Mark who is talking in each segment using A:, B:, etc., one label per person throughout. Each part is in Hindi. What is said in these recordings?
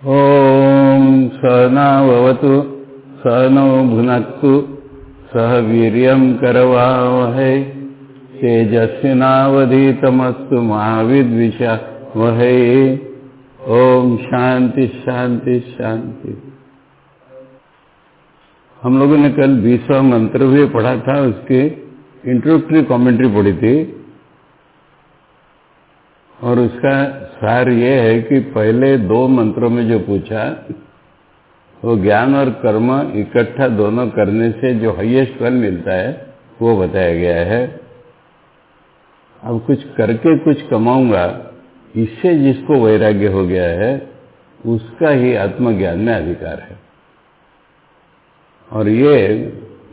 A: ॐ सहनाववतु सहनौ भुनक्तु सह वीर्यं करवावहै तेजस्विनावधीतमस्तु मा विद्विषावहै। ओम शांति शांति शांति। हम लोगों ने कल 20वां मंत्र भी पढ़ा था, उसकी इंट्रोडक्टरी कमेंट्री पढ़ी थी और उसका सार ये है कि पहले 2 मंत्रों में जो पूछा वो ज्ञान और कर्म इकट्ठा दोनों करने से जो हाईएस्ट फल मिलता है वो बताया गया है। अब कुछ करके कुछ कमाऊंगा, इससे जिसको वैराग्य हो गया है उसका ही आत्मज्ञान में अधिकार है। और ये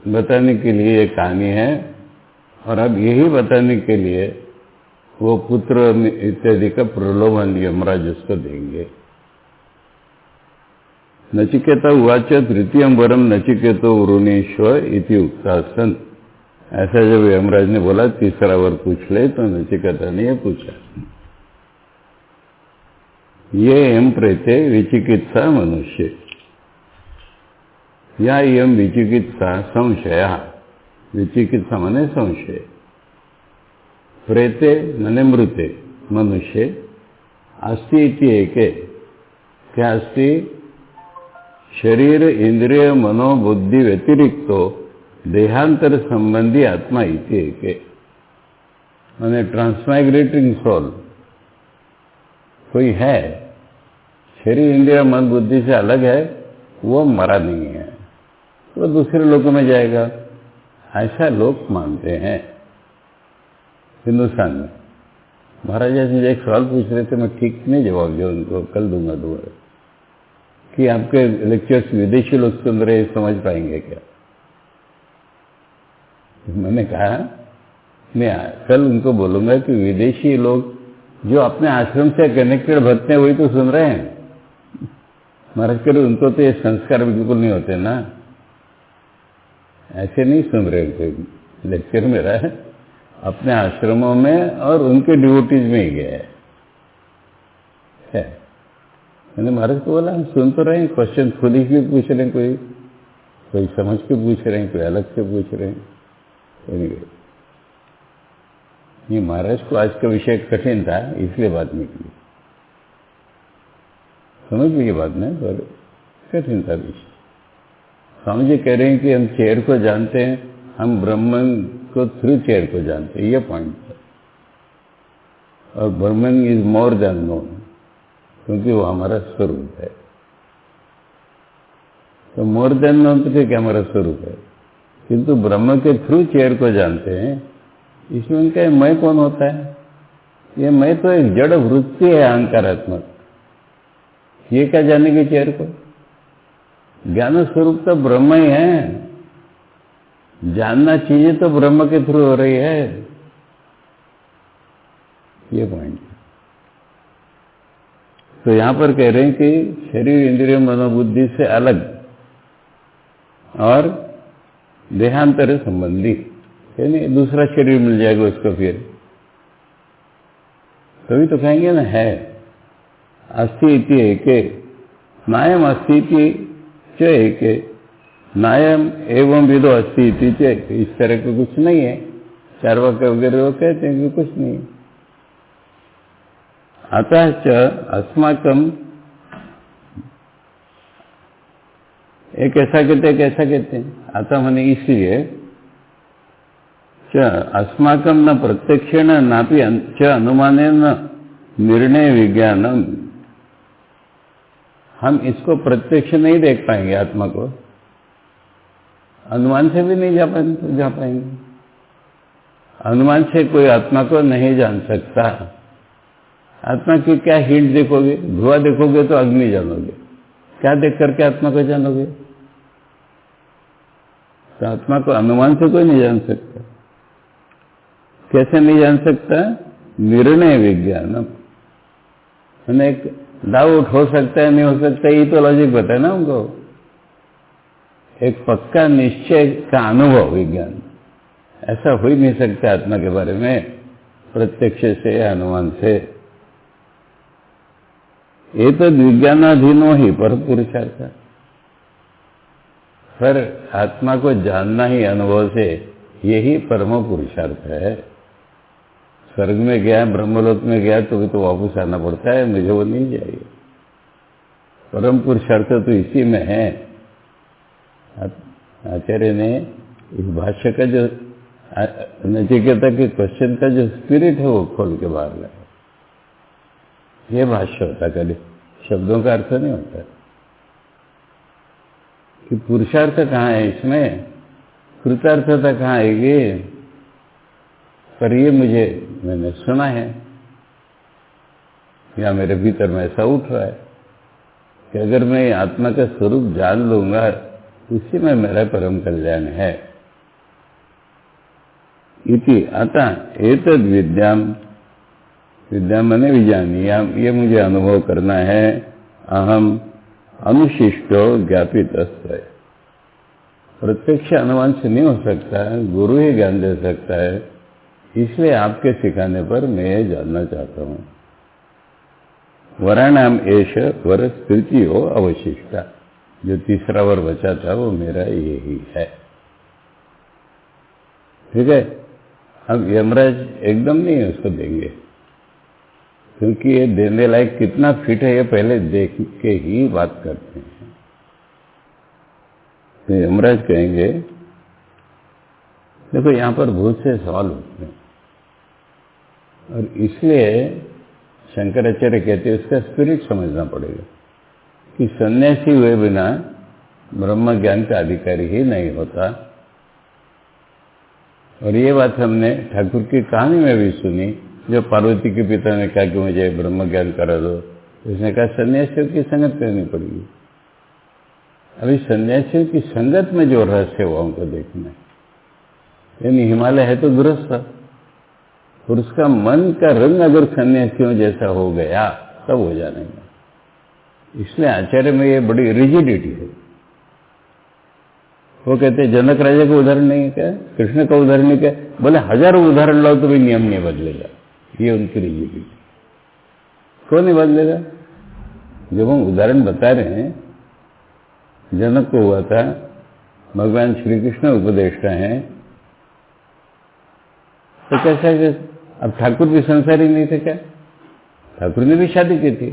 A: बताने के लिए ये कहानी है। और अब यही बताने के लिए वो पुत्र इत्यादि का प्रलोभन यमराज उसको देंगे। नचिकेता उवाच तृतीयं वरम नचिकेतो वरुणेश्व इति उक्तासन। ऐसा जब यमराज ने बोला 3रा वर पूछ ले, तो नचिकेता ने ये पूछा, ये एम प्रेते विचिकित्सा मनुष्य, या यम विचिकित्सा संशय। विचिकित्सा माने संशय, प्रेते माने मृते, मनुष्य अस्ति इति एके। क्या अस्ति? शरीर इंद्रिय मनोबुद्धि व्यतिरिक्तो देहांतर संबंधी आत्मा इति एके। माने ट्रांसमाइग्रेटिंग सोल कोई है, शरीर इंद्रिय मन बुद्धि से अलग है, वो मरा नहीं है, वो दूसरे लोगों में जाएगा, ऐसा लोग मानते हैं हिंदुस्तान में। महाराज जी एक सवाल पूछ रहे थे, मैं ठीक नहीं जवाब दिया उनको, कल दूंगा दोबारा, कि आपके लेक्चर्स विदेशी लोग सुन रहे समझ पाएंगे क्या? मैंने कहा मैं कल उनको बोलूंगा कि विदेशी लोग जो अपने आश्रम से कनेक्टेड भक्त हैं वही तो सुन रहे हैं। महाराज कह रहे उनको तो ये संस्कार बिल्कुल नहीं होते ना, ऐसे नहीं सुन रहे कोई लेक्चर मेरा है, अपने आश्रमों में और उनके डिवोटीज में ही गया है। मैंने महाराज को बोला हम सुन तो रहे हैं, क्वेश्चन खुद ही क्यों पूछ रहे हैं, कोई समझ के पूछ रहे हैं, कोई अलग से पूछ रहे हैं। ये महाराज को आज का विषय कठिन था, इसलिए बात निकली। समझ लीजिए बात में, पर कठिन था विषय। स्वामी जी कह रहे हैं कि हम चेयर को जानते हैं, हम ब्रह्मन को थ्रू चेयर को जानते हैं, ये पॉइंट है। और ब्रह्मन इज मोर देन नोन, क्योंकि वो हमारा स्वरूप है। तो मोर देन नोन तो क्या हमारा स्वरूप है, किंतु ब्रह्म के थ्रू चेयर को जानते हैं। इसमें उनका मैं कौन होता है? ये मैं तो एक जड़ वृत्ति है अहंकारात्मक, ये क्या जानेगी चेयर को? ज्ञान स्वरूप तो ब्रह्म ही है, जानना चीजें तो ब्रह्म के थ्रू हो रही है, ये पॉइंट। तो यहां पर कह रहे हैं कि शरीर इंद्रिय मनोबुद्धि से अलग और देहांतर संबंधी, यानी दूसरा शरीर मिल जाएगा उसको, फिर तभी तो कहेंगे ना है। अस्ति इति एके नायम अस्ति इति च एके नायम एवं विदो अस्ति इति च एके। इस तरह का कुछ नहीं है, चार्वाक वगैरह वो कहते हैं कि कुछ नहीं है। अतः च अस्माकम, एक ऐसा कहते हैं, कैसा कहते हैं, अतः माने इसलिए, च अस्माकम न प्रत्यक्षेण नापि च अनुमानेन निर्णय विज्ञानम। हम इसको प्रत्यक्ष नहीं देख पाएंगे, आत्मा को अनुमान से भी नहीं जा पाएंगे। अनुमान से कोई आत्मा को नहीं जान सकता। आत्मा की क्या हिंट देखोगे? धुआं देखोगे तो अग्नि जानोगे, क्या देख करके आत्मा को जानोगे? तो आत्मा को अनुमान से कोई नहीं जान सकता। कैसे नहीं जान सकता? निर्णय विज्ञानम, मैंने एक डाउट हो सकता है, नहीं हो सकता, ये तो लॉजिक बताए ना उनको। एक पक्का निश्चय का अनुभव विज्ञान, ऐसा हो ही नहीं सकता आत्मा के बारे में प्रत्यक्ष से या अनुमान से। ये तो विज्ञानाधीनो ही पर पुरुषार्थ। पर आत्मा को जानना ही अनुभव से, यही परम पुरुषार्थ है। स्वर्ग में गया, ब्रह्मलोक में गया तो भी तो वापस आना पड़ता है, मुझे वो नहीं चाहिए। परम पुरुषार्थ तो इसी में है। आचार्य ने इस भाष्य का जो नचिकेता के क्वेश्चन का जो स्पिरिट है वो खोल के बाहर लाया। ये भाष्य होता, कभी शब्दों का अर्थ नहीं होता कि पुरुषार्थ कहाँ है इसमें, कृतार्थता कहाँ आएगी। पर ये मैंने सुना है या मेरे भीतर में ऐसा उठ रहा है कि अगर मैं आत्मा का स्वरूप जान लूंगा, उसी में मेरा परम कल्याण है। इति अतः एतद विद्याम, विद्या मैंने विजानीयाम, ये मुझे अनुभव करना है। अहम अनुशिष्टो ज्ञापित अस्त्र, प्रत्यक्ष अनुमान से नहीं हो सकता, गुरु ही ज्ञान दे सकता है। इसलिए आपके सिखाने पर मैं ये जानना चाहता हूं। वराणाम एष वर तृतीयो अवशिष्टा, जो तीसरा वर बचा था वो मेरा यही है। ठीक है। अब यमराज एकदम नहीं उसको देंगे, क्योंकि ये देने लायक कितना फिट है ये पहले देख के ही बात करते हैं। तो यमराज कहेंगे, देखो यहां पर बहुत से सवाल उठते हैं और इसलिए शंकराचार्य कहते हैं उसका स्पिरिट समझना पड़ेगा कि सन्यासी हुए बिना ब्रह्म ज्ञान का अधिकारी ही नहीं होता। और ये बात हमने ठाकुर की कहानी में भी सुनी, जो पार्वती के पिता ने कहा कि मुझे ब्रह्म ज्ञान करा दो, उसने कहा सन्यासियों की संगत करनी पड़ेगी। अभी सन्यासियों की संगत में जो रहस्य हुआ उनको देखना है। यानी हिमालय है तो गृहस्थ, और उसका मन का रंग अगर सन्यासियों जैसा हो गया तब हो जानेगा। इसलिए आचार्य में ये बड़ी रिजिडिटी है। वो कहते हैं जनक राजा का उदाहरण नहीं है क्या, कृष्ण का उदाहरण नहीं क्या, बोले हजारों उदाहरण लाओ तो भी नियम नहीं बदलेगा। ये उनकी रिजिडिटी। क्यों नहीं बदलेगा? जब हम उदाहरण बता रहे हैं, जनक को हुआ था, भगवान श्री कृष्ण उपदेष्टा हैं, तो कैसा कि अब ठाकुर भी संसारी नहीं थे क्या? ठाकुर ने भी शादी की थी।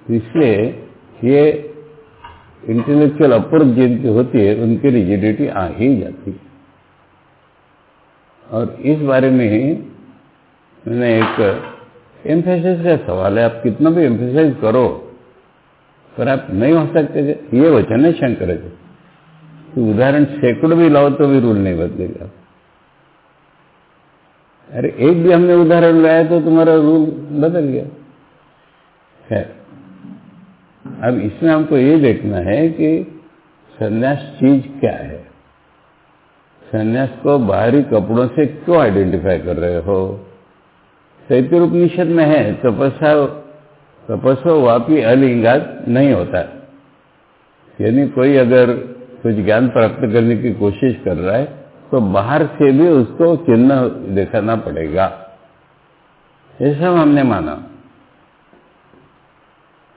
A: इसलिए ये इंटेलेक्चुअल अप्रोच जिनकी होती है उनकी रिजिडिटी आ ही जाती है। और इस बारे में ही मैंने एक एम्फेसिस का सवाल है, आप कितना भी एम्फेसाइज करो पर आप नहीं हो सकते। ये वचन है शंकर के, तो उदाहरण सैकड़ों भी लाओ तो भी रूल नहीं बदलेगा। अरे एक भी हमने उदाहरण लाया तो तुम्हारा रूल बदल गया। खैर, अब इसमें हमको ये देखना है कि संन्यास चीज क्या है। संन्यास को बाहरी कपड़ों से क्यों आइडेंटिफाई कर रहे हो? तैत्तिरीयोपनिषद में है, तपस्व वापी अलिंगात नहीं होता। यानी कोई अगर कुछ ज्ञान प्राप्त करने की कोशिश कर रहा है तो बाहर से भी उसको चिन्ह दिखाना पड़ेगा, ऐसा हमने माना।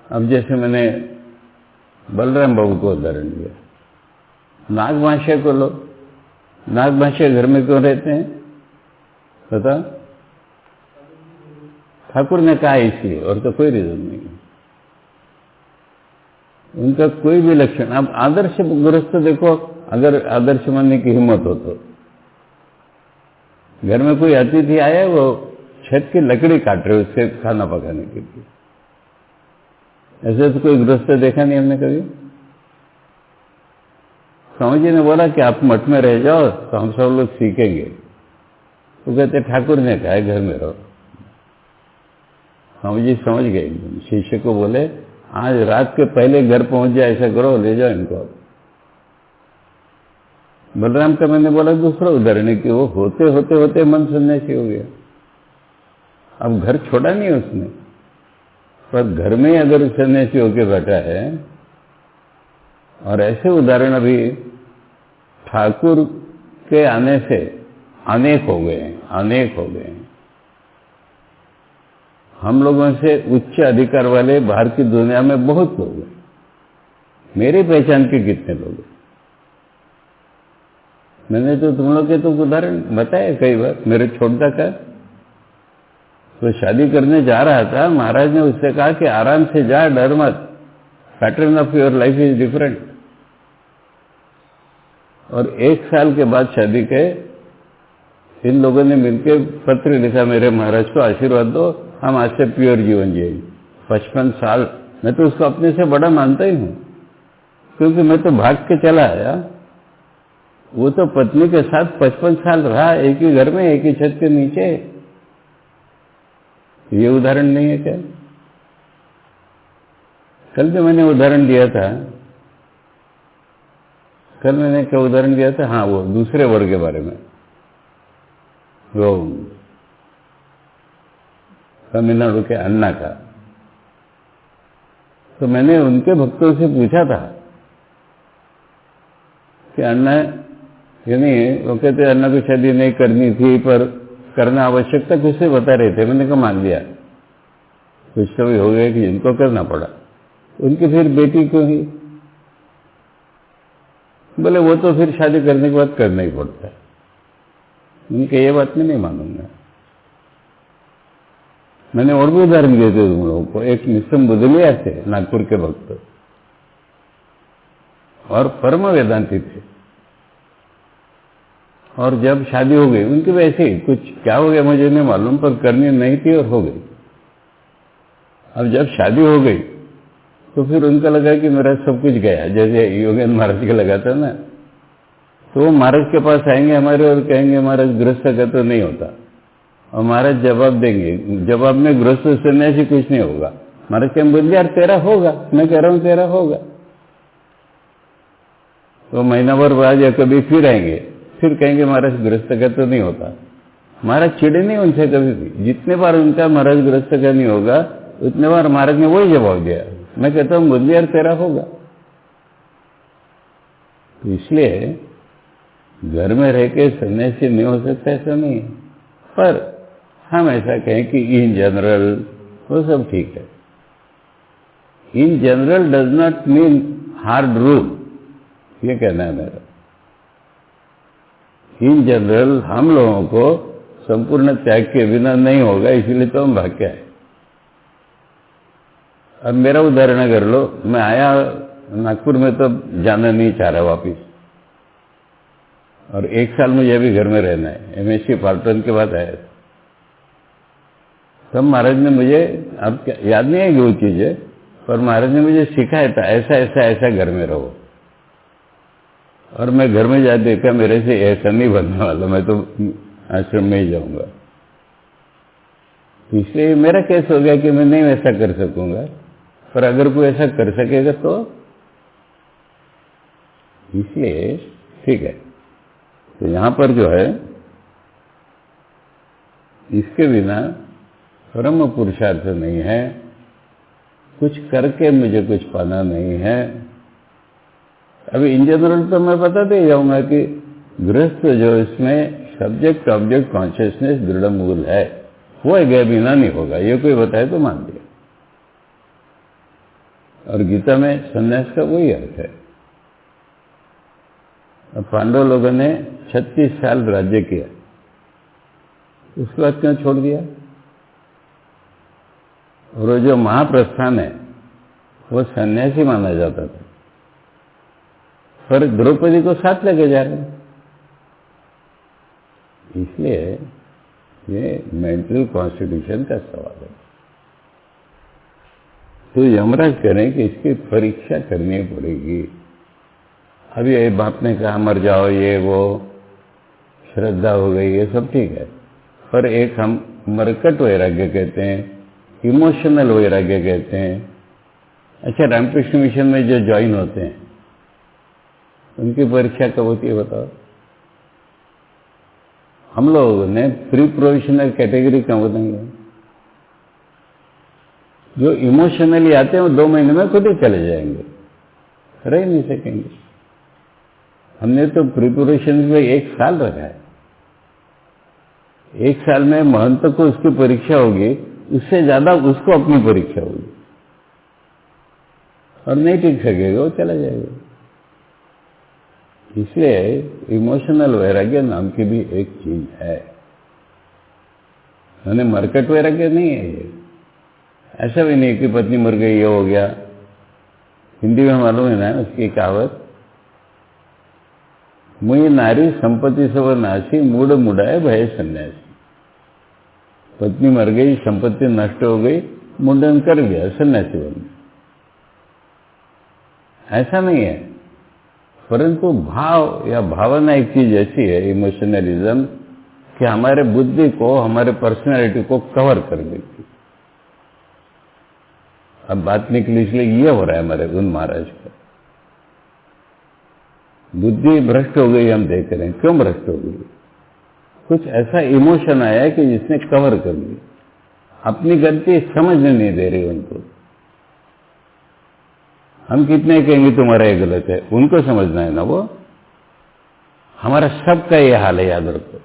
A: अब जैसे मैंने बलराम बाबू को उदाहरण दिया, नागभाष्य को लो। नागभाष्य घर में क्यों रहते हैं पता? ठाकुर ने कहा इसलिए, और तो कोई रीजन नहीं है। उनका कोई भी लक्षण, अब आदर्श गृहस्थ देखो, अगर आदर्श मानने की हिम्मत हो तो घर में कोई अतिथि आया, वो छत की लकड़ी काट रहे उससे खाना पकाने के लिए। ऐसे तो कोई गृहस्थ देखा नहीं हमने कभी। स्वामी जी ने बोला कि आप मठ में रह जाओ तो हम सब लोग सीखेंगे। तो कहते ठाकुर ने कहा घर में रहो। स्वामी जी समझ गए, शिष्य को बोले आज रात के पहले घर पहुंच जाए, ऐसा करो, ले जाओ इनको। बलराम का मैंने बोला दूसरा उदाहरण है कि वो होते होते होते मन सन्यासी हो गया। अब घर छोड़ा नहीं उसने, पर घर में अगर सन्यासी होके बैठा है। और ऐसे उदाहरण अभी ठाकुर के आने से अनेक हो गए हैं, अनेक हो गए हैं। हम लोगों से उच्च अधिकार वाले बाहर की दुनिया में बहुत लोग हैं। मेरी पहचान के कितने लोग हैं? मैंने तो तुम लोग के तो उदाहरण बताया कई बार। मेरे छोटा का तो शादी करने जा रहा था, महाराज ने उससे कहा कि आराम से जा, डर मत, pattern of your life is different. और 1 साल के बाद शादी के इन लोगों ने मिलकर पत्र लिखा, मेरे महाराज को आशीर्वाद दो, हम आज से प्योर जीवन जिएंगे। 55 साल, मैं तो उसको अपने से बड़ा मानता ही हूं, क्योंकि मैं तो भाग के चला आया। वो तो पत्नी के साथ 55 साल रहा, एक ही घर में, एक ही छत के नीचे। ये उदाहरण नहीं है क्या? कल भी मैंने उदाहरण दिया था। कल मैंने क्या उदाहरण दिया था? हाँ, वो दूसरे वर्ग के बारे में, वो तमिलनाडु के अन्ना का। तो मैंने उनके भक्तों से पूछा था कि अन्ना, यानी वो कहते अन्ना को शादी नहीं करनी थी पर करना आवश्यक था, कुछ से बता रहे थे। मैंने कहा मान लिया, कुछ तो भी हो गया कि जिनको करना पड़ा। उनकी फिर बेटी क्यों ही? बोले वो तो फिर शादी करने के बाद करना ही पड़ता है। उनके ये बात मैं नहीं मानूंगा। मैंने और भी उदाहरण दिए थे तुम लोगों को। एक निस्सम बुदलिया थे, नागपुर के भक्त, और परम वेदांती थे। और जब शादी हो गई उनकी, वैसे ही कुछ क्या हो गया मुझे नहीं मालूम, पर करनी नहीं थी और हो गई। अब जब शादी हो गई तो फिर उनका लगा कि मेरा सब कुछ गया, जैसे योगेंद्र महाराज का लगा था ना। तो वो महाराज के पास आएंगे हमारे और कहेंगे महाराज गृहस्थ का तो नहीं होता, और महाराज जवाब देंगे, जवाब में गृहस्थ सन्यासी कुछ नहीं होगा। महाराज कहेंगे बोलिए यार तेरा होगा, मैं कह रहा हूं तेरा होगा। तो महीना भर बाद या कभी फिर आएंगे, फिर कहेंगे महाराज गृहस्थ का तो नहीं होता। महाराज चिड़े नहीं उनसे कभी भी। जितने बार उनका महाराज गृहस्थ का नहीं होगा, उतने बार महाराज ने वही जवाब दिया, मैं कहता हूं बोलिए यार तेरा होगा। तो इसलिए घर में रह के सन्यासी नहीं हो सकता ऐसा नहीं है, पर हम ऐसा कहें कि इन जनरल वो सब ठीक है। In general does not mean hard rule, ये कहना है मेरा। इन जनरल हम लोगों को संपूर्ण त्याग के बिना नहीं होगा, इसलिए तो हम भाग के आए। अब मेरा उदाहरण कर लो, मैं आया नागपुर में तो जाना नहीं चाह रहा वापिस, और 1 साल मुझे अभी घर में रहना है। एमएससी पार्ट 1 के बाद आया। तब महाराज ने मुझे, अब याद नहीं आएगी वो चीजें, पर महाराज ने मुझे सिखाया था ऐसा ऐसा ऐसा घर में रहो। और मैं घर में जा देखा मेरे से ऐसा नहीं बनने वाला, मैं तो आश्रम में ही जाऊंगा। इसलिए मेरा केस हो गया कि मैं नहीं ऐसा कर सकूंगा, पर अगर कोई ऐसा कर सकेगा तो इसलिए ठीक है। तो यहां पर जो है, इसके बिना परम पुरुषार्थ नहीं है, कुछ करके मुझे कुछ पाना नहीं है। अभी इन जनरल तो मैं बताते ही जाऊंगा कि गृहस्थ जो इसमें सब्जेक्ट ऑब्जेक्ट कॉन्शियसनेस दृढ़ मूल है, वो गए बिना नहीं होगा। ये कोई बताए तो मान लिया। और गीता में संन्यास का वही अर्थ है। अब पांडव लोगों ने 36 साल राज्य किया, उसके बाद क्यों छोड़ दिया? और वो जो महाप्रस्थान है वो सन्यासी माना जाता था, पर द्रौपदी को साथ लेके जा रहे हैं। इसलिए ये मेंटल कॉन्स्टिट्यूशन का सवाल है। तो यमराज करें कि इसकी परीक्षा करनी पड़ेगी। अभी ये बाप ने कहा मर जाओ, ये वो श्रद्धा हो गई, ये सब ठीक है, पर एक हम मरकट वैराग्य कहते हैं, इमोशनल वैराग्य कहते हैं। अच्छा, रामकृष्ण मिशन में जो ज्वाइन होते हैं उनकी परीक्षा कब होती है बताओ? हम लोगों ने प्री प्रोविजनल कैटेगरी कब बताएंगे? जो इमोशनली आते हैं वो 2 महीने में खुद ही चले जाएंगे, रह नहीं सकेंगे। हमने तो प्रिपरेशन में 1 साल रखा है। 1 साल में महंत को उसकी परीक्षा होगी, उससे ज्यादा उसको अपनी परीक्षा होगी और नहीं टिक सकेगा, वो चला जाएगा। इसलिए इमोशनल वैराग्य नाम की भी एक चीज है, मैंने मरकट वैराग्य नहीं है ये। ऐसा भी नहीं कि पत्नी मर गई ये हो गया। हिंदी में मालूम है ना उसकी कहावत, मुई नारी संपत्ति सब नाशी, मूड मुड़ाए भय सन्यासी। पत्नी मर गई, संपत्ति नष्ट हो गई, मुंडन कर गया, सन्यासी बन गया। ऐसा नहीं है, परंतु भाव या भावना एक चीज ऐसी है, इमोशनलिज्म, कि हमारे बुद्धि को, हमारे पर्सनैलिटी को कवर कर देती। अब बात निकली इसलिए ये हो रहा है हमारे उन महाराज का, बुद्धि भ्रष्ट हो गई। हम देख रहे हैं क्यों भ्रष्ट हो गई, कुछ ऐसा इमोशन आया कि जिसने कवर कर दी, अपनी गलती समझने नहीं दे रही उनको। हम कितने कहेंगे तुम्हारा ये गलत है, उनको समझना है ना। वो हमारा सबका ये हाल है, याद रखो।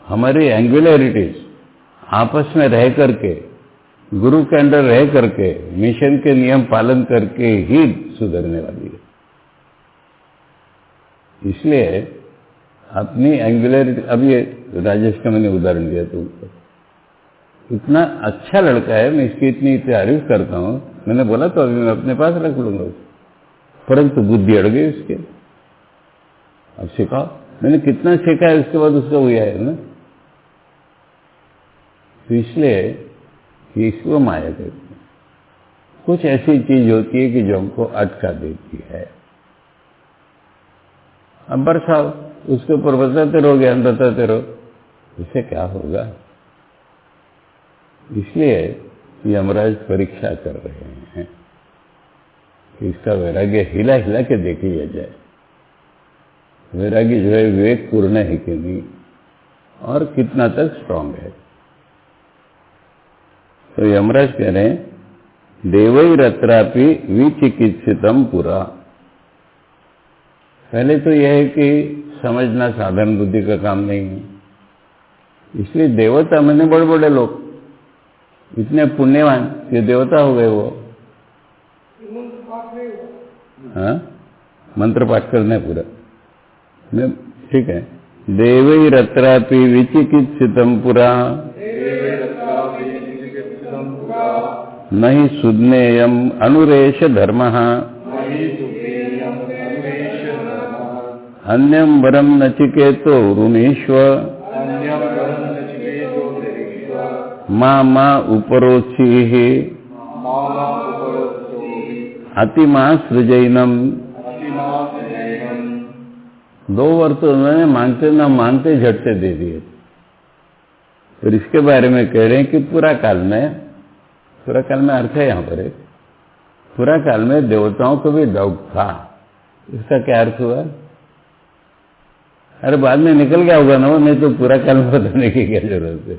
A: हमारी एंगुलरिटीज आपस में रह करके, गुरु के अंडर रह करके, मिशन के नियम पालन करके ही सुधरने वाली है। इसलिए अपनी एंगुलरिटी, अब ये राजेश का मैंने उदाहरण दिया तुमको, इतना अच्छा लड़का है, मैं इसकी इतनी तारीफ करता हूं, मैंने बोला तो अभी मैं अपने पास रख लूंगा उसको, परंतु बुद्धि अड़ गई उसके। अब सिखाओ, मैंने कितना सीखा है, उसके बाद उसका हुआ है ना। तो इसलिए इसको माया कहते हैं। कुछ ऐसी चीज होती है कि जो हमको अटका देती है। अब बरसाओ, उसके ऊपर बताते रहो, ज्ञान बताते रहो, इससे क्या होगा। इसलिए यमराज परीक्षा कर रहे हैं कि इसका वैराग्य हिला हिला के देख लिया जाए, वैराग्य जो है विवेक पूर्ण है कि नहीं और कितना तक स्ट्रांग है। तो यमराज कह रहे हैं, देवैरत्रापि विचिकित्सितम पुरा। पहले तो यह है कि समझना साधारण बुद्धि का काम नहीं है, इसलिए देवता मैंने बड़े बड़े लोग इतने पुण्यवान कि देवता हो गए वो। हाँ, मंत्र पाठ करना है पूरा, ठीक है। देवैरत्रापि विचिकित्सितम पुरा, नहि सुज्ञेयम् अनुरेष धर्मः, अन्यं वरं नचिकेतो ऋणीष्व, मा उपरोक्षीः अतिमा सृजैनम। दो वर तो उन्होंने मांगते ना मांगते झट से दे दिए। फिर इसके बारे में कह रहे हैं कि पूरा काल में अर्थ है यहां पर, पूरा काल में देवताओं को भी डाउट था। इसका क्या अर्थ हुआ? अरे बाद में निकल गया होगा ना वो, नहीं तो पूरा काल में बताने की क्या जरूरत है।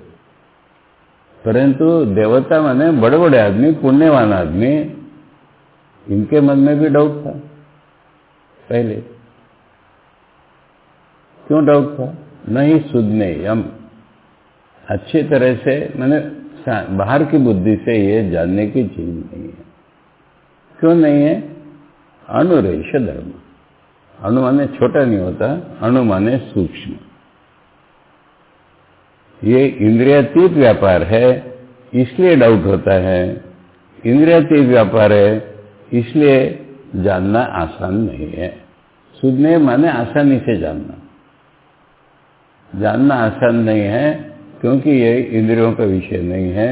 A: परंतु देवता माने बड़े बड़े आदमी, पुण्यवान आदमी, इनके मन में भी डाउट था पहले। क्यों डाउट था? नहीं सुज्ञेयम्, अच्छी तरह से, मैंने बाहर की बुद्धि से ये जानने की चीज नहीं है। क्यों नहीं है? अनुरेष धर्म। अणु माने छोटा नहीं होता, अणु माने सूक्ष्म। ये इंद्रियातीत व्यापार है, इसलिए डाउट होता है। इंद्रियातीत व्यापार है, इसलिए जानना आसान नहीं है। सुनने माने आसानी से जानना, जानना आसान नहीं है, क्योंकि ये इंद्रियों का विषय नहीं है,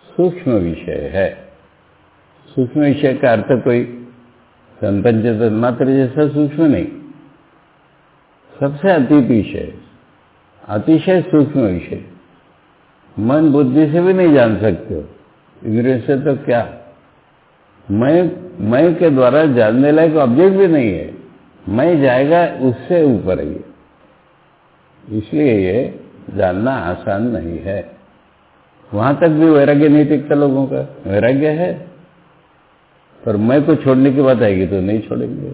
A: सूक्ष्म विषय है। सूक्ष्म विषय का अर्थ कोई पंचतत्व मात्र जैसा सूक्ष्म नहीं, सबसे अतीत विषय, अतिशय सूक्ष्म विषय। मन बुद्धि से भी नहीं जान सकते हो, इंद्रियों से तो क्या, मैं के द्वारा जानने लायक ऑब्जेक्ट भी नहीं है। मैं जाएगा उससे ऊपर है, इसलिए ये जानना आसान नहीं है। वहां तक भी वैराग्य नहीं टिकता लोगों का। वैराग्य है पर मैं को छोड़ने की बात आएगी तो नहीं छोड़ेंगे।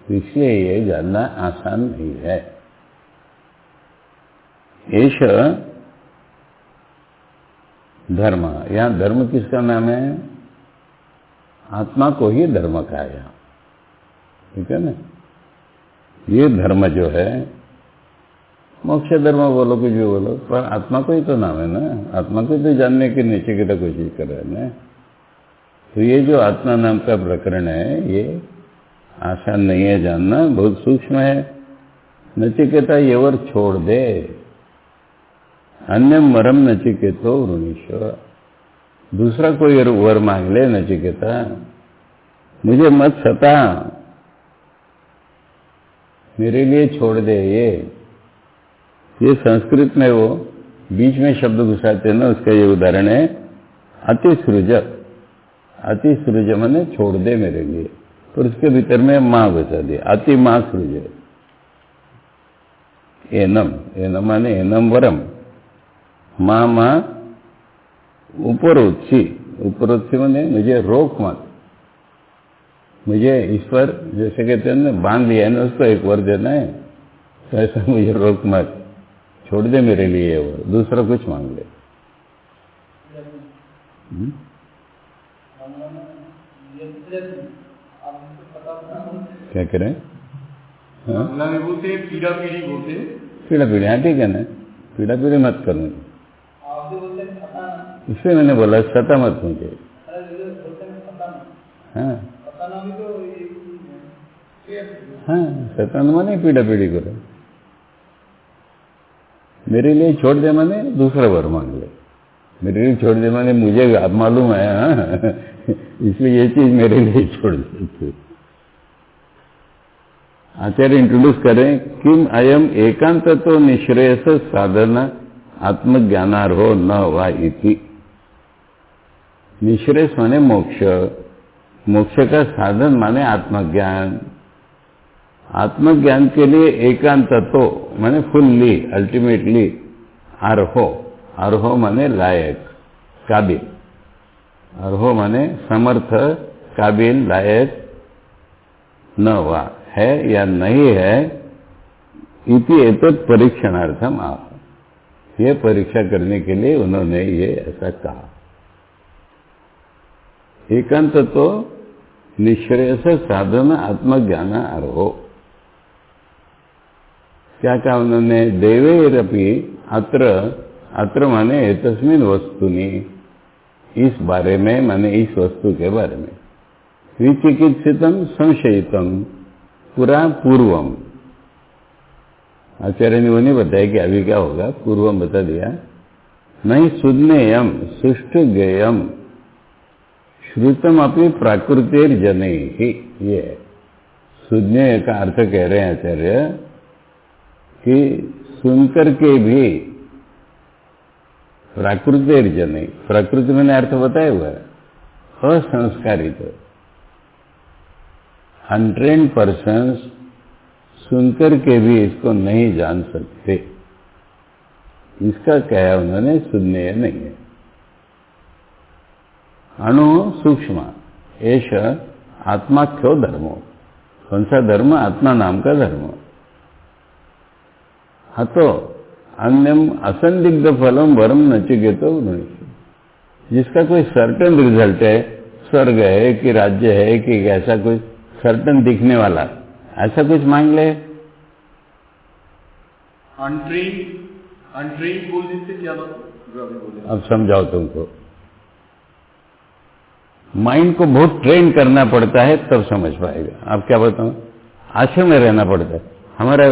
A: इसलिए ये जानना आसान नहीं है। एष धर्म, यहाँ धर्म किसका नाम है? आत्मा को ही धर्म कहा यहाँ, ठीक है ना। ये धर्म जो है, मोक्ष धर्म बोलो कुछ भी बोलो, पर आत्मा को ही तो नाम है ना, आत्मा को तो जानने के नचिकेता कोशिश कर रहे हैं ना। तो ये जो आत्मा नाम का प्रकरण है, ये आसान नहीं है जानना, बहुत सूक्ष्म है। नचिकेता ये वर छोड़ दे, अन्य वरम नचिकेतो वृणीश्वर, दूसरा कोई वर मांग ले नचिकेता, मुझे मत सता, मेरे लिए छोड़ दे। ये संस्कृत में वो बीच में शब्द घुसाते हैं ना, उसका ये उदाहरण है अतिसृज। अतिसृज माने छोड़ दे मेरे लिए, और उसके भीतर में मां घुसा दिया, अति मां सृज। एनम, एनम माने एनम वरम, मां उपरोत्सी, उपरोत्सी माने मुझे रोक मत, मुझे ईश्वर जैसे कहते हैं ना, बांध लिया है ना उसको, एक वर देना है, तो ऐसा मुझे रोक मत, छोड़ दे मेरे लिए वो, दूसरा कुछ मांग ले। क्या करें?
B: बोलते पीड़ा पीड़ी बोलते,
A: पीड़ा पीड़ी, हाँ ठीक है ना, पीड़ा पीड़ी मत करूँ, इसलिए मैंने बोला सता मत मुझे। हाँ हाँ, सतान माने पीड़ा पीड़ी करो, मेरे लिए छोड़ दे माने दूसरा वर मांग ले, मेरे लिए छोड़ दे माने मुझे आप मालूम है, हाँ इसलिए ये चीज मेरे लिए छोड़ दे। आचार्य इंट्रोड्यूस करें, किम अयम एकांत तो निश्रेयस साधन आत्मज्ञानार्हो न वा इति। निश्रेयस माने मोक्ष, मोक्ष का साधन माने आत्मज्ञान, आत्मज्ञान के लिए एकांत तो माने फुल्ली अल्टीमेटली, अर्हो, अर्हो माने लायक काबिल, अर्हो माने समर्थ काबिल लायक, न वा है या नहीं है, इति एतत् परीक्षणार्थम आह, ये परीक्षा करने के लिए उन्होंने ये ऐसा कहा। एकांत तो निश्रेयस साधन आत्मज्ञान अर्हो, क्या कहा उन्होंने? देवैरपि अत्र, अत्र माने एतस्मिन् वस्तुनि, इस बारे में माने इस वस्तु के बारे में, विचिकित्सितम संशयितम पुरा पूर्वम। आचार्य ने वो नहीं बताया कि अभी क्या होगा, पूर्वम बता दिया। नहीं सुज्ञेयम सुष्ठु ज्ञेयम श्रुतम अपनी प्राकृतिर जने ही, ये सुज्ञेय का अर्थ कह रहे हैं आचार्य कि सुनकर के भी प्राकृतिर जने, प्रकृति मैंने अर्थ बताया हुआ है, असंस्कारित अनट्रेन्ड पर्सन्स सुनकर के भी इसको नहीं जान सकते, इसका कहा उन्होंने सुनने नहीं है। अणु सूक्ष्म एष आत्माख्यो धर्मो, कौन सा धर्म? आत्मा नाम का धर्म। अतो अन्यम असंदिग्ध फलम वरम नचिकेतो वृणीषु, जिसका कोई सर्टन रिजल्ट है, स्वर्ग है कि राज्य है कि ऐसा कुछ सर्टन दिखने वाला, ऐसा कुछ मांग ले।
B: अनट्रेन बोलने से ज्यादा
A: अब समझाओ तुमको, माइंड को बहुत ट्रेन करना पड़ता है तब समझ पाएगा। अब क्या बताऊं, आश्रम में रहना पड़ता है। हमारा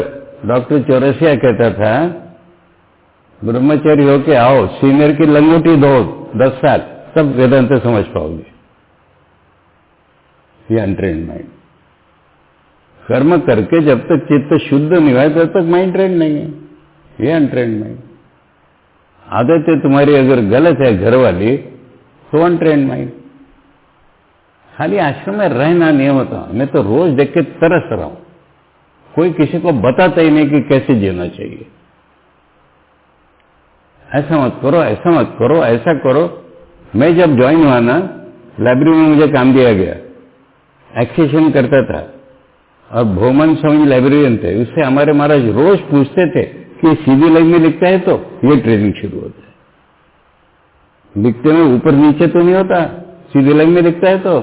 A: डॉक्टर चौरसिया कहता था, ब्रह्मचारी होके आओ, सीनियर की लंगोटी दो 10 साल, तब वेदांत समझ पाओगे। ये अनट्रेन्ड माइंड, कर्म करके जब तक चित्त शुद्ध नहीं हुआ तब तक माइंड ट्रेंड नहीं है, ये अनट्रेन्ड माइंड। आदतें तुम्हारी अगर गलत है घर वाली तो अनट्रेन्ड माइंड। खाली आश्रम में रहना नियम होता, मैं तो रोज देख के तरस रहा हूं, कोई किसी को बताता ही नहीं कि कैसे जीना चाहिए। ऐसा मत करो, ऐसा मत करो, ऐसा करो। मैं जब ज्वाइन हुआ ना, लाइब्रेरी में मुझे काम दिया गया, एक्सेशन करता था, और भोमन स्वामी लाइब्रेरियन थे, उससे हमारे महाराज रोज पूछते थे कि सीधी लाइन में लिखता है तो ये ट्रेनिंग शुरू होता है, लिखते में ऊपर नीचे तो नहीं होता, सीधी लाइन में लिखता है तो,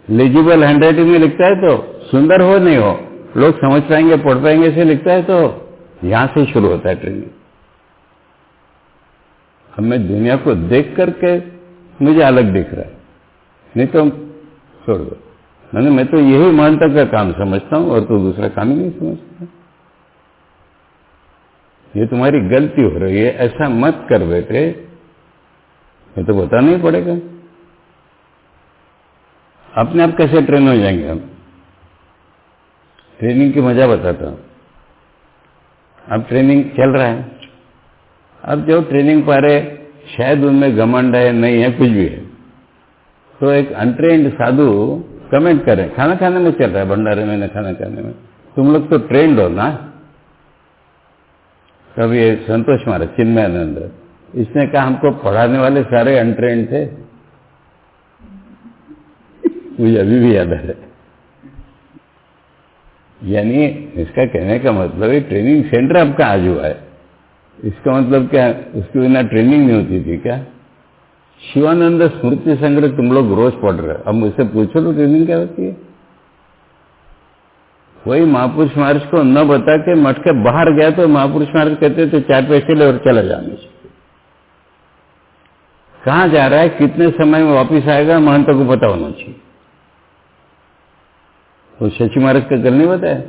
A: लेजिबल हैंडराइटिंग में लिखता है तो, सुंदर हो नहीं हो, लोग समझ पाएंगे पढ़ पाएंगे ऐसे लिखता है तो, यहां से शुरू होता है ट्रेनिंग। हमें दुनिया को देख करके मुझे अलग दिख रहा है, नहीं तो छोड़ दो। मैं तो यही महंता का काम समझता हूं और तो दूसरा काम ही नहीं समझता। ये तुम्हारी गलती हो रही है, ऐसा मत कर बेटे, ये तो बताना ही पड़ेगा। अपने आप कैसे ट्रेन हो जाएंगे हम? ट्रेनिंग की मजा बताता हूं। अब ट्रेनिंग चल रहा है, अब जो ट्रेनिंग पा रहे शायद उनमें घमंड है, नहीं है, कुछ भी है, तो एक अनट्रेन्ड साधु कमेंट करें, खाना खाने में चल रहा है, भंडारे में, खाना खाने में, तुम लोग तो ट्रेंड हो ना। कभी ये संतोष महाराज चिन्मयानंद, इसने कहा हमको पढ़ाने वाले सारे अनट्रेंड थे। मुझे अभी भी याद है। यानी इसका कहने का मतलब है ट्रेनिंग सेंटर आपका आज हुआ है, इसका मतलब क्या, उसके बिना ट्रेनिंग नहीं होती थी क्या? शिवानंद स्मृति संग्रह तुम लोग रोज पढ़ रहे हो, अब मुझसे पूछो तो ट्रेनिंग क्या होती है? वही महापुरुष महाराज को न बता के मठ के बाहर गया तो महापुरुष महाराज कहते थे 4 पैसे ले और चला जाने से। कहां जा रहा है, कितने समय में वापिस आएगा, महंत को पता होना चाहिए। तो शशि महाराज का कल नहीं बताया,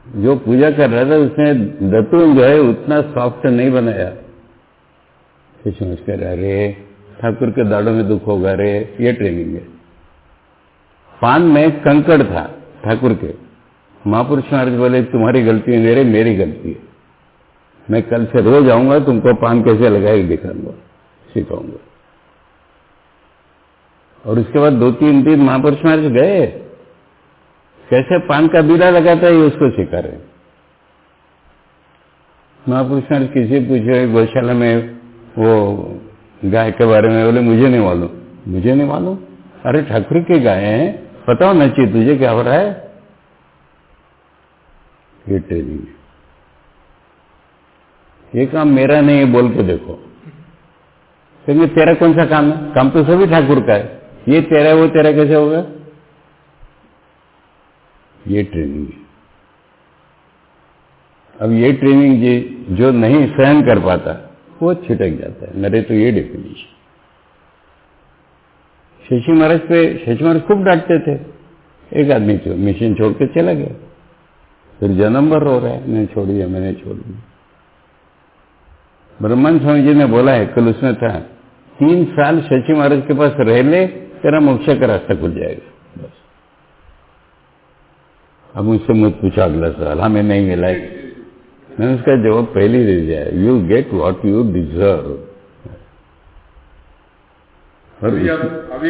A: जो पूजा कर रहा था उसने दतुन जो है उतना सॉफ्ट नहीं बनाया। शशि महाराज कह रहा, अरे ठाकुर के दाढ़ों में दुख होगा रे, ये ट्रेनिंग है। पान में कंकड़ था ठाकुर के, महापुरुष महाराज बोले तुम्हारी गलती नहीं रे, मेरी गलती है, मैं कल से रोज आऊंगा, तुमको पान कैसे लगाए दिखाऊंगा, सिखाऊंगा। और उसके बाद 2-3 दिन महापुरुष महाराज गए, कैसे पान का बीड़ा लगाता है ये उसको सिखा रहे। महापुरुष महाराज किसी पूछे गौशाला में वो गाय के बारे में, बोले मुझे नहीं मालूम। मुझे नहीं मालूम? अरे ठाकुर की गाय है, पता होना चाहिए तुझे क्या हो रहा है। ये ट्रेनिंग है, ये काम मेरा नहीं है बोल के देखो, क्योंकि तेरा कौन सा काम है? काम तो सभी ठाकुर का है, ये तेरा है वो तेरा कैसे होगा? ये ट्रेनिंग है। अब ये ट्रेनिंग जो नहीं सहन कर पाता वो छिटक जाता है, मेरे तो ये डेफिनेशन। शशि महाराज खूब डांटते थे, एक आदमी मिशन छोड़ के चला गया, फिर जन्म भर रो रहा है, मैंने छोड़ दिया, मैंने छोड़ दिया। ब्रह्मानंद स्वामी जी ने बोला है, कल उसमें था, 3 साल शशि महाराज के पास रह ले, तेरा मोक्ष का रास्ता खुल जाएगा, बस। अब मुझसे मत पूछा अगला सवाल, हमें नहीं मिला है। मैंने उसका जवाब पहले ही दे दिया, you get what you deserve.
B: अभी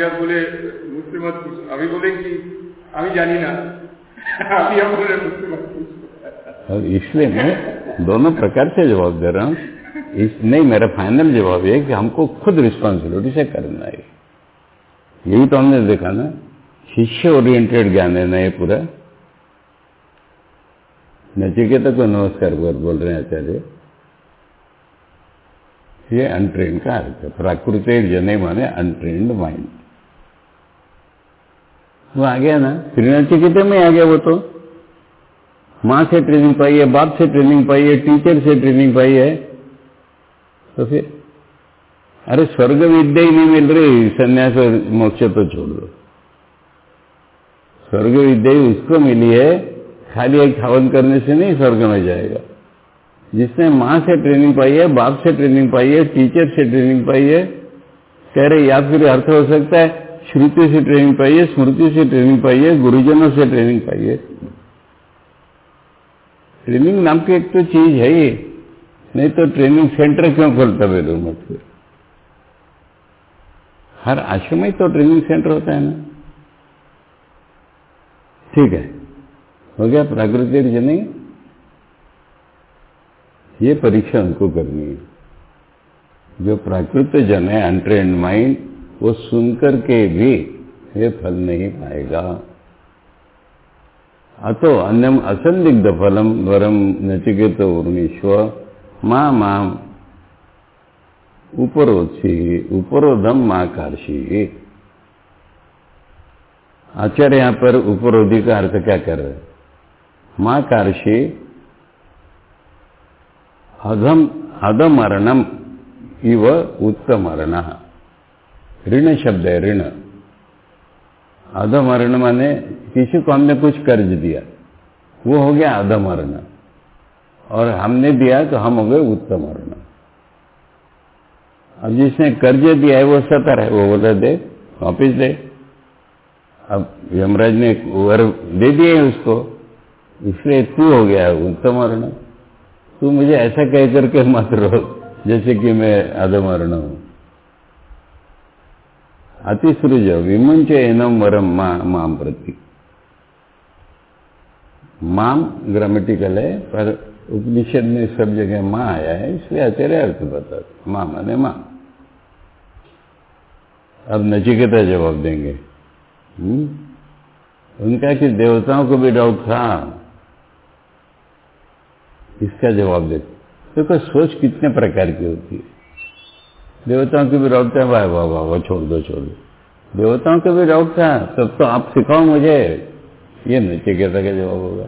B: आप बोले मुझसे मत पूछो, अभी बोले कि अभी जानी ना, अभी आप बोले मुझसे मत पूछो।
A: और इसलिए मैं दोनों प्रकार से जवाब दे रहा हूं। नहीं, मेरा फाइनल जवाब है कि हमको खुद रिस्पॉन्सिबिलिटी से करना है। यही तो हमने देखा ना, शिष्य ओरिएंटेड ज्ञान है ना ये पूरा। नचिकेता को नमस्कार बोल रहे हैं आचार्य, ये अनट्रेंड का अर्थ है। प्राकृतिक जने माने अनट्रेंड माइंड। वो आ गया ना, फिर नचिकेता में आ गया। वो तो माँ से ट्रेनिंग पाई है, बाप से ट्रेनिंग पाई है, टीचर से ट्रेनिंग पाई है, तो फिर अरे स्वर्ग विद्या ही नहीं मिल रही, संन्यास और मोक्ष तो छोड़ दो। स्वर्ग विद्या ही उसको मिली है, खाली एक हवन करने से नहीं स्वर्ग में जाएगा। जिसने माँ से ट्रेनिंग पाई है, बाप से ट्रेनिंग पाई है, टीचर से ट्रेनिंग पाई है, कह रहे या फिर अर्थ हो सकता है श्रुति से ट्रेनिंग पाई है, स्मृति से ट्रेनिंग पाई है, गुरुजनों से ट्रेनिंग पाई है। ट्रेनिंग नाम की एक तो चीज है ही, नहीं तो ट्रेनिंग सेंटर क्यों खोलता बेदो मत? फिर हर आश्रम में तो ट्रेनिंग सेंटर होता है ना। ठीक है, हो गया प्राकृतिक जनी। ये परीक्षा उनको करनी है। जो प्राकृत जन है, अनट्रेन्ड माइंड, वो सुनकर के भी ये फल नहीं पाएगा। अतो अन्यम असंदिग्ध फलम वरम नचिकेत उर्मीश्व मां माम उपरोधसी उपरोधम मां कार्षी। आचार्य यहां पर उपरोधी का अर्थ क्या कर रहे हैं? मां कार्षी अधमरणम इव उत्तमरण। ऋण शब्द है, ऋण। अधमरण माने किसी को हमने कुछ कर्ज दिया, वो हो गया अधमरण, और हमने दिया तो हम हो गए उत्तमरण। अब जिसने कर्ज दिया है वो सतर है, वो बोला दे वापिस दे। अब यमराज ने वर दे दिए उसको, इसलिए तू हो गया उत्तमरण। तू मुझे ऐसा कह करके मत रोक जैसे कि मैं अधमरण हूं। अतिसृज विमुंच एनम वरम माम प्रति। माम ग्रामेटिकल है, पर उपनिषद में सब जगह मां आया है, इसलिए आचार्य अर्थ बता मां माने मां। अब नचिकेता जवाब देंगे। उनका कि देवताओं को भी डाउट था, इसका जवाब दे। देखो सोच कितने प्रकार की होती है। देवताओं की भी डाउट था, वाह वाह वाह, छोड़ दो छोड़ दो। देवताओं का भी डाउट था, तब तो आप सिखाओ मुझे। ये नचिकेता का जवाब होगा।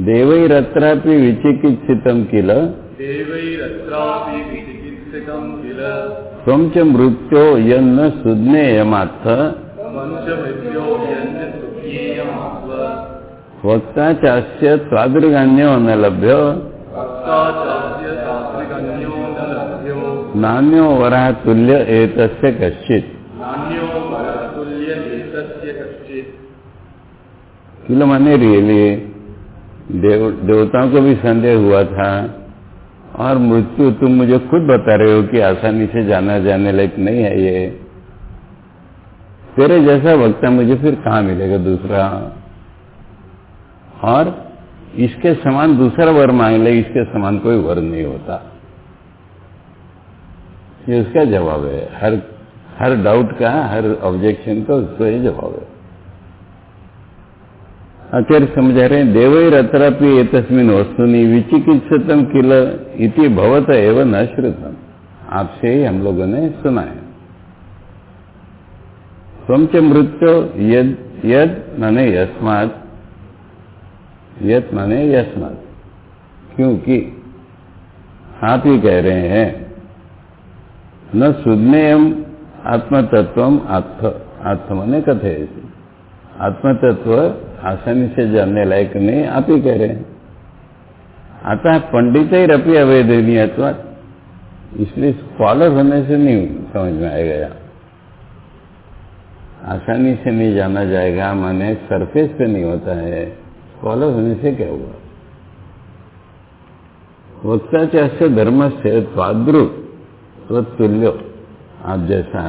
A: देवैरत्रापि विचिकित्सितम किल
B: देवैरत्रापि विचिकित्सितम किल
A: त्वं च मृत्यो यन्न सुज्ञेयमात्थ
B: त्वं च मृत्यो यन्न सुज्ञेयमात्थ
A: वक्ता चास्य त्वादृगण्यो न लभ्यो
B: वक्ता चास्य तादृगण्यो न लभ्यो
A: नान्यो वरः तुल्य एतस्य कश्चित्।
B: नान्यो वरः तुल्य एतस्य कश्चित्।
A: किल माने रियली देवताओं को भी संदेह हुआ था, और मृत्यु तुम मुझे खुद बता रहे हो कि आसानी से जाना जाने लायक नहीं है ये। तेरे जैसा वक्ता मुझे फिर कहां मिलेगा दूसरा? और इसके समान दूसरा वर मांग ले, इसके समान कोई वर नहीं होता। ये उसका जवाब है। हर डाउट का, हर ऑब्जेक्शन का उसको ये जवाब है। आचार्य समझा रहे हैं, देवैरत्रापि एतस्मिन् वस्तुनि विचिकित्सितम किल इति भवत एव न श्रुतम। आपसे ही हम लोगों ने सुना है। त्वं च मृत्यो यद माने यस्मात्, यत माने यस्मात्, क्योंकि आप ही कह रहे हैं न सुज्ञेयम आत्मतत्वम आत्म माने कथेयसि। आत्मतत्व आसानी से जानने लायक नहीं, आप ही कह रहे हैं। अतः पंडितैरपि अवेदनीयत्वात्, इसलिए स्कॉलर होने से नहीं समझ में आएगा। आसानी से नहीं जाना जाएगा माने सरफेस पे नहीं होता है। स्कॉलर होने से क्या हुआ? वक्ता चास्य धर्म से त्वादृ त्वतुल्यो, आप जैसा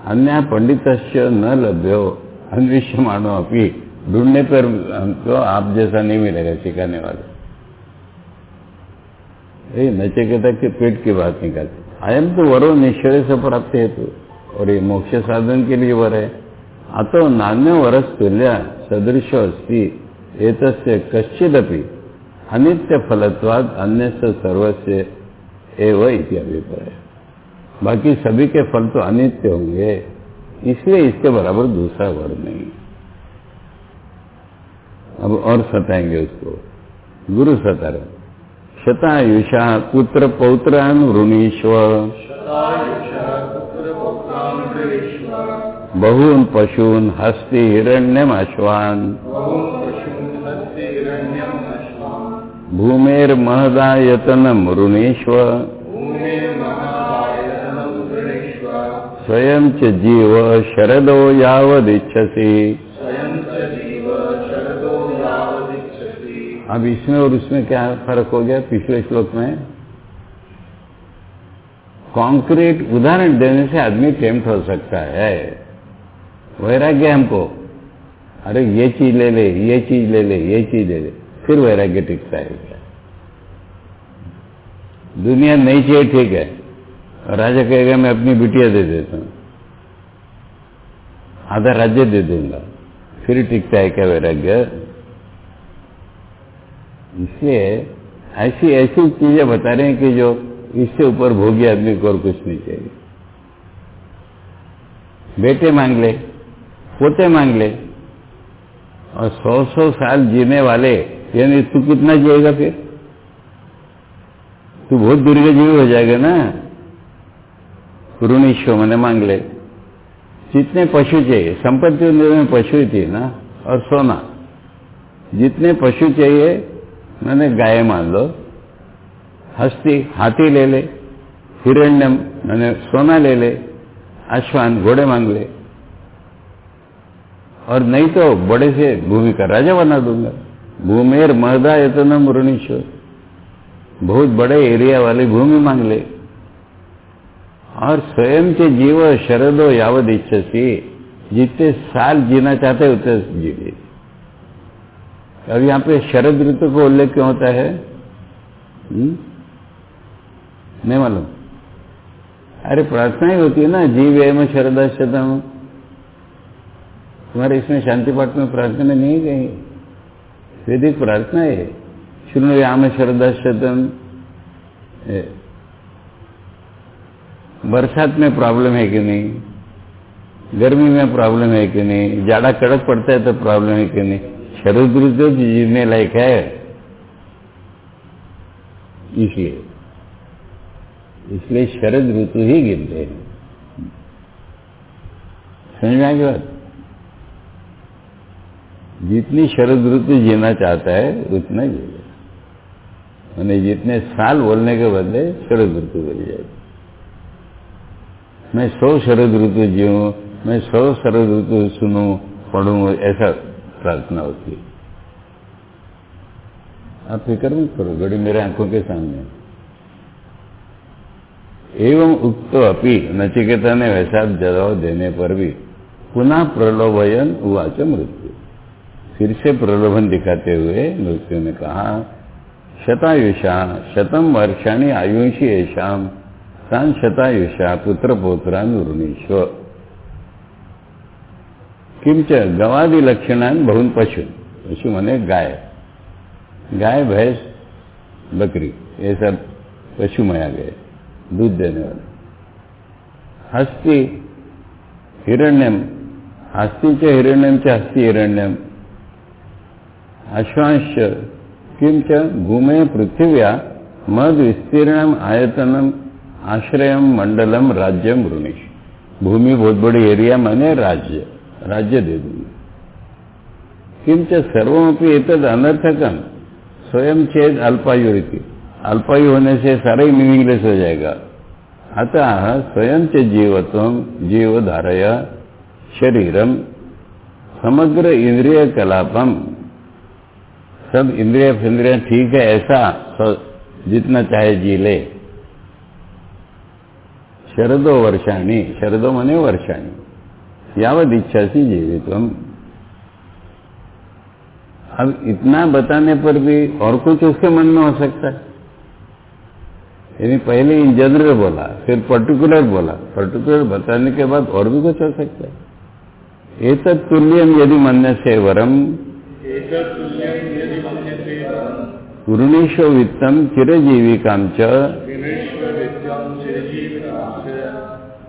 A: अन्य पंडितस्य न लभ्यो अन्विष्यमाणो अपि, ढूंढने पर हमको आप जैसा नहीं मिलेगा सिखाने वाले। नचिकेता के पेट की बात निकालते। अयम तो वरो निश्चय से प्राप्त हेतु, और ये मोक्ष साधन के लिए वर है। अतो नान्यो वरस तुल्य सदृशो अस्ति एतस्य कश्चिदपि अनित्य फलत्वाद अन्यस्य सर्वस्य एव इति अभिप्राय। बाकी सभी के फल तो अनित्य होंगे, इसलिए इसके बराबर दूसरा वर नहीं। अब और सताएंगे उसको। गुरु सतर शतायुषा पुत्र पौत्रान वृणीष्व बहून पशून हस्ति हिरण्यम अश्वान भूमेर महदायतनम वृणीष्व स्वयं च जीव शरदो यावदिच्छसि। अब इसमें और उसमें क्या फर्क हो गया? पिछले श्लोक में कॉन्क्रीट उदाहरण देने से आदमी टेम्प्ट हो सकता है। वैराग्य हमको, अरे ये चीज ले ले, ये चीज ले ले, ये चीज ले ले, फिर वैराग्य टिकता है। दुनिया नहीं चाहिए ठीक है, राजा कहेगा मैं अपनी बिटिया दे देता हूं, आधा राज्य दे दूंगा, फिर टिकता है क्या वैराग्य? इसलिए ऐसी ऐसी चीजें बता रहे हैं कि जो इससे ऊपर भोगी आदमी को और कुछ नहीं चाहिए। बेटे मांग ले, पोते मांग ले, और 100-100 साल जीने वाले, यानी तू कितना जिएगा फिर? तू बहुत दीर्घजीवी हो जाएगा ना। ऋणीश्व मैंने मांग ले। जितने पशु चाहिए, संपत्ति में पशु ही थी ना, और सोना, जितने पशु चाहिए मैंने गाय मान लो, हस्ती हाथी ले ले, हिरण्यम मैंने सोना ले ले, अश्वान घोड़े मांग ले, और नहीं तो बड़े से भूमि का राजा बना दूंगा। भूमेर महदा यतनम ऋणीश्वर, बहुत बड़े एरिया वाली भूमि मांग ले। और स्वयं के जीव शरदो यावद इच्छसी, जितने साल जीना चाहते उतने जीवे। अब यहां पे शरद ऋतु को उल्लेख क्यों होता है? नहीं मालूम। अरे प्रार्थना ही होती है ना, जीव एम शरदाशतम। तुम्हारे इसमें शांति पाठ में प्रार्थना नहीं कही, वैदिक प्रार्थना है। शुरू आम शरदाशतम। बरसात में प्रॉब्लम है कि नहीं, गर्मी में प्रॉब्लम है कि नहीं, जाड़ा कड़क पड़ता है तो प्रॉब्लम है कि नहीं, शरद ऋतु जीने लायक है। इसलिए शरद ऋतु ही गिनते हैं। समझ में आएगी बात? जितनी शरद ऋतु जीना चाहता है उतना जीएगा, मैंने जितने साल बोलने के बदले शरद ऋतु बोल जाएगी। मैं 100 शरद ऋतु जीऊं, मैं 100 शरद ऋतु सुनूं पढ़ूं, ऐसा प्रार्थना होती है। आप फिक्र मत करो, घड़ी मेरे आंखों के सामने। एवं उक्तो अपि, नचिकेता ने वैसा जवाब देने पर भी पुनः प्रलोभयन उवाच मृत्यु, फिर से प्रलोभन दिखाते हुए मृत्यु ने कहा, शतायुषा शतम वर्षाणि आयुषी येषाम तान शतायुषा पुत्र पौत्रान ऋणीश्व। किंच गवादि लक्षणान बहुन पशु, पशु माने गाय, गाय भैंस बकरी, ये सब पशु में आ गए, दूध देने वाले। हस्ती हिरण्यम, हस्ती च हिरण्यम च हस्ती हिरण्यम। अश्वांश किंच भूमे पृथिव्या मद विस्तीर्णम आयतनम आश्रयम मंडलम राज्यम ऋणीश। भूमि बहुत बड़ी एरिया माने राज्य, राज्य दे दूंगी। किंच सर्वमपि एतद अनर्थकम स्वयं चेद अल्पायु रीति, अल्पायु होने से सारा ही मीनिंगलेस हो जाएगा। अतः स्वयं च जीवत्वम जीव धारय शरीरम समग्र इंद्रिय कलापम, सब इंद्रिय फिंद्रिय ठीक है ऐसा जितना चाहे जी ले। शरदो वर्षाणी, शरदो मने वर्षाणी, यावद इच्छासी जीवितम। अब इतना बताने पर भी और कुछ उसके मन में हो सकता है, यानी पहले इन जनरल बोला, फिर पर्टिकुलर बोला, पर्टिकुलर बताने के बाद और भी कुछ हो सकता है। एतत् तुल्यम यदि मन्यसे वरम ऋणीशो वित्तम चिरजीविकाम च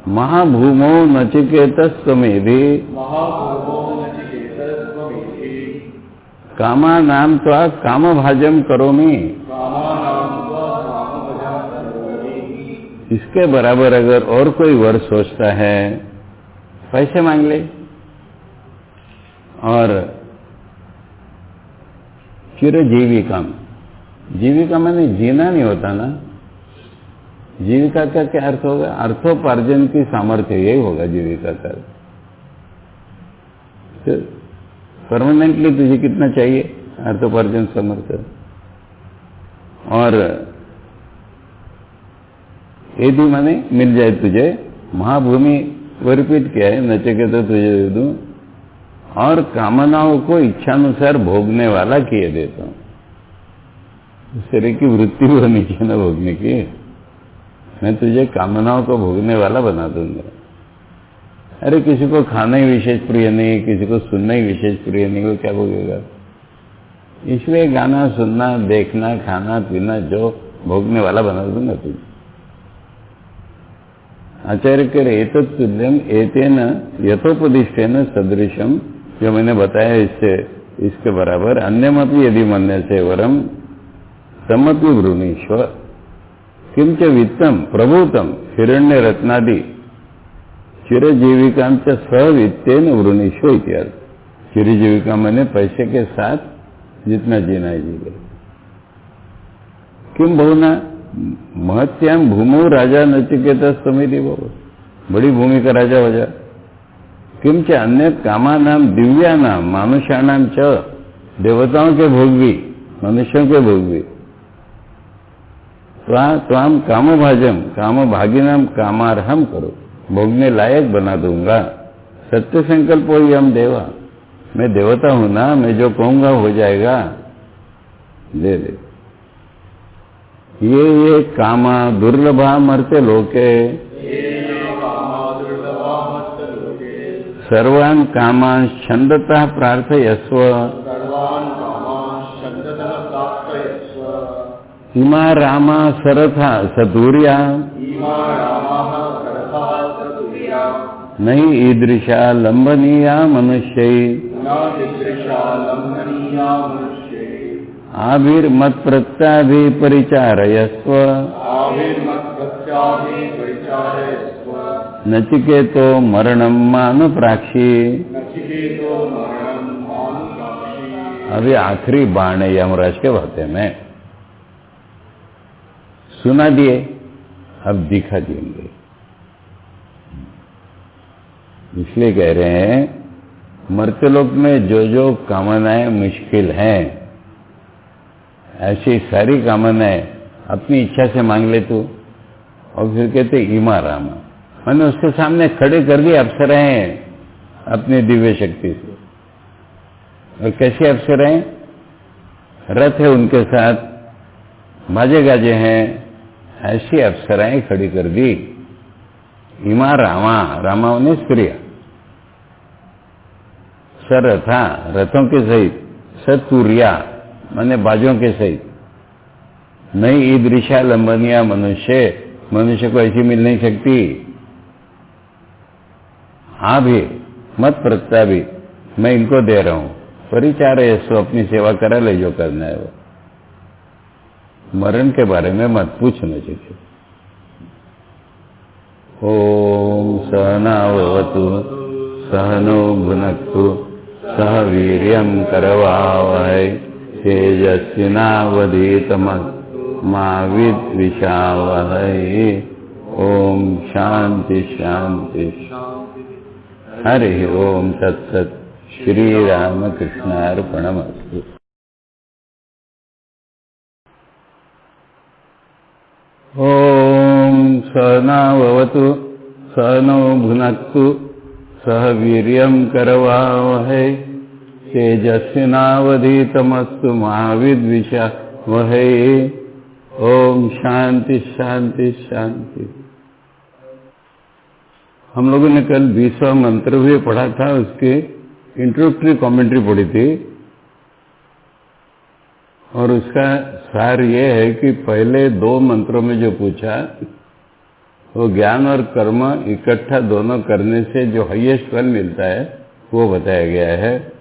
A: महाभूमो नचिकेतस्त्वमेधि कामानां त्वा कामभाजम करोमि। इसके बराबर अगर और कोई वर सोचता है, पैसे मांग ले। और चिरजीविका, जीविका माने जीना नहीं होता ना, जीविका का क्या अर्थ होगा? अर्थोपार्जन की सामर्थ्य, यही होगा जीविका का। तो परमानेंटली तुझे कितना चाहिए अर्थोपार्जन सामर्थ्य? और यदि माने मिल जाए तुझे, महाभूमि वो रिपीट किया है, नचिकेता तुझे दे दूं, और कामनाओं को इच्छानुसार भोगने वाला किए देता हूं। इस तरह की वृत्ति होनी चाहिए ना भोगने की। मैं तुझे कामनाओं को भोगने वाला बना दूंगा। अरे किसी को खाना ही विशेष प्रिय नहीं, किसी को सुनना ही विशेष प्रिय नहीं, वो क्या भोगेगा? इसलिए गाना सुनना, देखना, खाना पीना जो भोगने वाला बना दूंगा तुझे। आचार्य कह रहे एतत्तुल्यम एतेन यथोपदिष्टेन सदृशम, जो मैंने बताया इससे इसके बराबर अन्यमपि यदि मन्य से वरम तमपि वृणीश्वर किंच वित्तम प्रभूतम हिरण्य रत्नादि चिरजीविका सह वित्तेन वृणीश्वर इत्यादि। चिरजीविका मैंने पैसे के साथ जितना जीना है जी ले। किम बहुना महत्याम भूमो राजा नचिकेता समिति, बड़ी भूमि का राजा हो जा। किंच अन्य कामा नाम दिव्या नाम मानुषाणाम च, देवताओं के भोग भी मनुष्यों के भोग भी। त्वाम कामभाजम काम भागिनाम कामारहम करो, भोगने लायक बना दूंगा। सत्य संकल्प हो हम देवा, मैं देवता हूं ना, मैं जो कहूंगा हो जाएगा, ले ले। ये कामा दुर्लभा मर्त्य लोके, सर्वान् कामान् छन्दतः प्रार्थयस्व, इमा रामा सरथा सतूर्या, नहीं ईदृशा लंबनीया मनुष्यै, आभिर्मत प्रत्याभिपरिचारयस्व, नचिकेतो मरणम मान प्राक्षी। अभी आखिरी बाण है यमराज के बाते में, सुना दिए, अब दिखा देंगे। इसलिए कह रहे हैं मर्त्यलोक में जो जो कामनाएं मुश्किल हैं, ऐसी सारी कामनाएं अपनी इच्छा से मांग ले तू। और फिर कहते इमा रामा, मैंने उसके सामने खड़े कर दिए अप्सराएं अपनी दिव्य शक्ति से। और कैसे अप्सराएं? रथ है उनके साथ, बाजे गाजे हैं, ऐसी अप्सराएं खड़ी कर दी। इमा रामा, रामा उन्हें स्त्रिया, सरथा रथों के सहित, सतूर्या माने बाजों के सहित। नहीं ईदृशा लंबनिया मनुष्य, मनुष्य को ऐसी मिल नहीं सकती। हाँ भी मत प्रत्या भी, मैं इनको दे रहा हूं, परिचार है, सो अपनी सेवा करा ले जो करना है वो। मरण के बारे में मत पूछना चाहिए। ओम सहनावतु सहनो भुनक्तु सह वीर्यं करवावहै तेजस्विनावधीतमस्तु मा विद्विषावहै। ओम शांति शांति। हरि ओम तत्सत्। श्री रामकृष्णार्पणमस्तु। ओम सहनावतु सहनो भुनक्तु सह वीर्यं करवावहै तेजस्विनावधीतमस्तु मा विद्विषावहै। ओम शांति शांति शांति। हम लोगों ने कल 20वां मंत्र भी पढ़ा था, उसकी इंट्रोडक्टरी कमेंट्री पढ़ी थी। और उसका सार ये है कि पहले 2 मंत्रों में जो पूछा वो ज्ञान और कर्म इकट्ठा दोनों करने से जो हाईएस्ट फल मिलता है वो बताया गया है।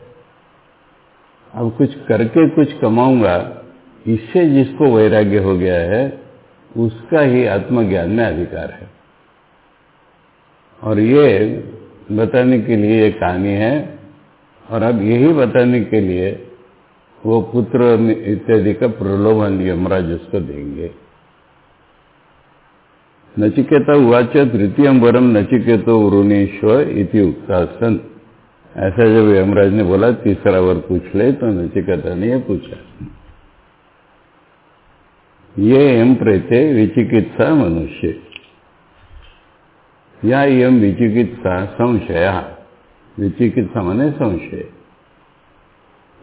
A: अब कुछ करके कुछ कमाऊंगा, इससे जिसको वैराग्य हो गया है उसका ही आत्मज्ञान में अधिकार है। और ये बताने के लिए ये कहानी है। और अब यही बताने के लिए वो पुत्र इत्यादि का प्रलोभन यमराज उसको देंगे। नचिकेता उवाच तृतीयं वरम नचिकेतो वरुणेश्वर इति उक्ता सन। ऐसा जब यमराज ने बोला 3रा वर पूछ ले, तो नचिकेता ने यह पूछा। ये एम प्रेते विचिकित्सा मनुष्य, या यम विचिकित्सा संशय। विचिकित्सा माने संशय,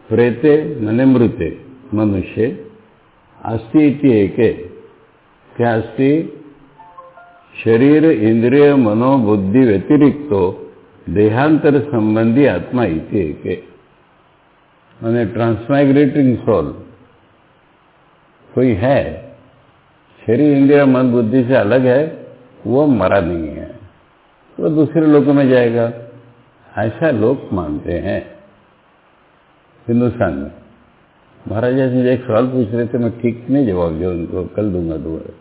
A: प्रेते माने मृते मनुष्य, अस्ति इति एके, क्या अस्ति? शरीर इंद्रिय मनोबुद्धि व्यतिरिक्तो देहांतर संबंधी आत्मा इति एके। मैंने ट्रांसमाइग्रेटिंग सोल कोई है, शरीर इंद्रिय मन बुद्धि से अलग है, वो मरा नहीं है, वो दूसरे लोगों में जाएगा, ऐसा लोग मानते हैं हिंदुस्तान में। महाराज जी एक सवाल पूछ रहे थे, मैं ठीक नहीं जवाब दिया उनको, कल दूंगा दोबारा,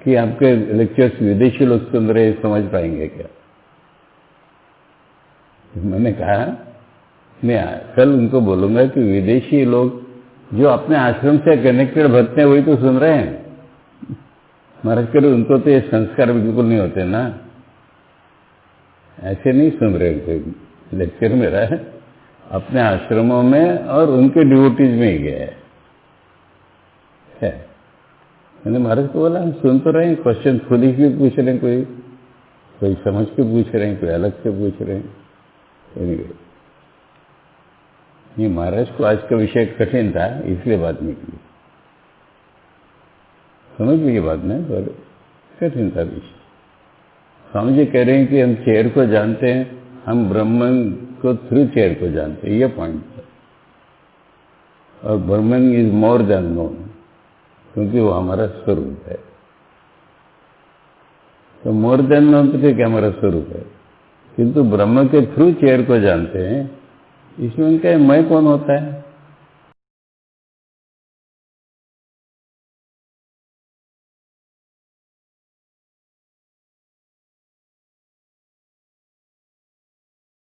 A: कि आपके लेक्चर्स विदेशी लोग सुन रहे समझ पाएंगे क्या? मैंने कहा मैं कल उनको बोलूंगा कि विदेशी लोग जो अपने आश्रम से कनेक्टेड भक्त हैं वही तो सुन रहे हैं। महाराज कह रहे उनको तो ये संस्कार बिल्कुल नहीं होते ना, ऐसे नहीं सुन रहे थे। लेक्चर मेरा है अपने आश्रमों में और उनके डिवोटीज में ही गया है। मैंने महाराज को बोला हम सुन तो रहे हैं, क्वेश्चन खुद ही क्यों पूछ रहे हैं, कोई समझ के पूछ रहे हैं, कोई अलग से पूछ रहे हैं। anyway, ये महाराज को आज का विषय कठिन था इसलिए बात निकली, समझ लीजिए बात में, पर कठिन था विषय। स्वामी जी कह रहे हैं कि हम चेयर को जानते हैं, हम ब्रह्मन को थ्रू चेयर को जानते हैं, ये पॉइंट है। और ब्रह्मन इज मोर देन नोन, क्योंकि वो हमारा स्वरूप है। तो मोर देन नोन तो क्या हमारा स्वरूप है, किंतु ब्रह्म के थ्रू चेयर को जानते हैं। इसमें उनका मैं कौन होता है?